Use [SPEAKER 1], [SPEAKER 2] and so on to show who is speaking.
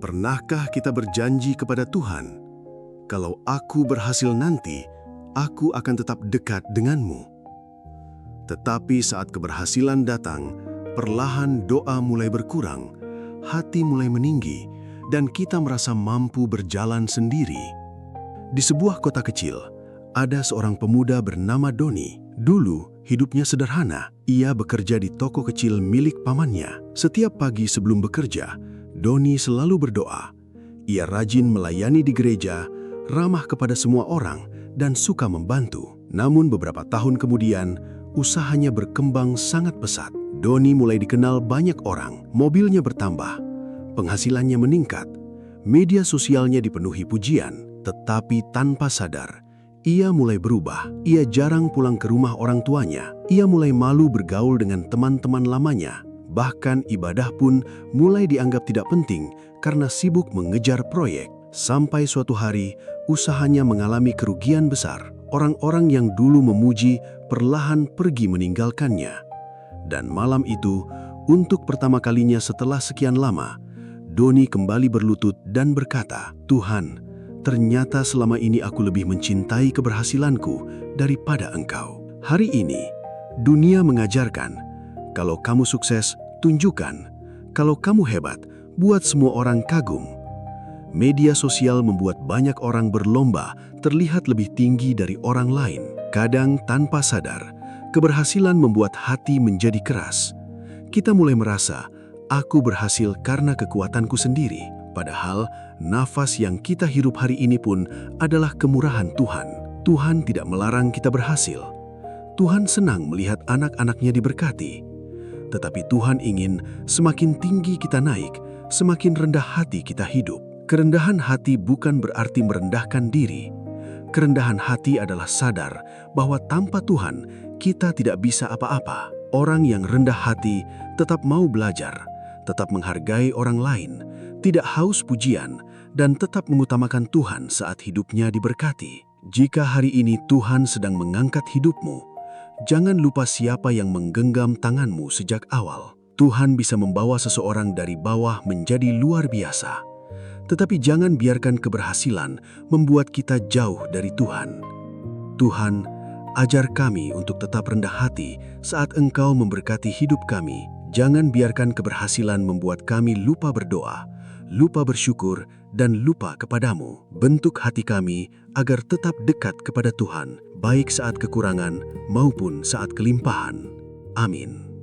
[SPEAKER 1] Pernahkah kita berjanji kepada Tuhan, "Kalau aku berhasil nanti, aku akan tetap dekat denganmu"? Tetapi saat keberhasilan datang, perlahan doa mulai berkurang, hati mulai meninggi, dan kita merasa mampu berjalan sendiri. Di sebuah kota kecil, ada seorang pemuda bernama Doni. Dulu, hidupnya sederhana. Ia bekerja di toko kecil milik pamannya. Setiap pagi sebelum bekerja, Doni selalu berdoa. Ia rajin melayani di gereja, ramah kepada semua orang, dan suka membantu. Namun beberapa tahun kemudian, usahanya berkembang sangat pesat. Doni mulai dikenal banyak orang, mobilnya bertambah, penghasilannya meningkat, media sosialnya dipenuhi pujian. Tetapi tanpa sadar, ia mulai berubah. Ia jarang pulang ke rumah orang tuanya. Ia mulai malu bergaul dengan teman-teman lamanya. Bahkan ibadah pun mulai dianggap tidak penting karena sibuk mengejar proyek. Sampai suatu hari, usahanya mengalami kerugian besar. Orang-orang yang dulu memuji perlahan pergi meninggalkannya. Dan malam itu, untuk pertama kalinya setelah sekian lama, Doni kembali berlutut dan berkata, "Tuhan, ternyata selama ini aku lebih mencintai keberhasilanku daripada Engkau." Hari ini, dunia mengajarkan, kalau kamu sukses, tunjukkan. Kalau kamu hebat, buat semua orang kagum. Media sosial membuat banyak orang berlomba terlihat lebih tinggi dari orang lain. Kadang tanpa sadar, keberhasilan membuat hati menjadi keras. Kita mulai merasa, aku berhasil karena kekuatanku sendiri. Padahal, nafas yang kita hirup hari ini pun adalah kemurahan Tuhan. Tuhan tidak melarang kita berhasil. Tuhan senang melihat anak-anaknya diberkati. Tetapi Tuhan ingin semakin tinggi kita naik, semakin rendah hati kita hidup. Kerendahan hati bukan berarti merendahkan diri. Kerendahan hati adalah sadar bahwa tanpa Tuhan, kita tidak bisa apa-apa. Orang yang rendah hati tetap mau belajar, tetap menghargai orang lain, tidak haus pujian, dan tetap mengutamakan Tuhan saat hidupnya diberkati. Jika hari ini Tuhan sedang mengangkat hidupmu, jangan lupa siapa yang menggenggam tanganmu sejak awal. Tuhan bisa membawa seseorang dari bawah menjadi luar biasa. Tetapi jangan biarkan keberhasilan membuat kita jauh dari Tuhan. Tuhan, ajar kami untuk tetap rendah hati saat Engkau memberkati hidup kami. Jangan biarkan keberhasilan membuat kami lupa berdoa, lupa bersyukur, dan lupa kepadamu. Bentuk hati kami agar tetap dekat kepada Tuhan, baik saat kekurangan maupun saat kelimpahan. Amin.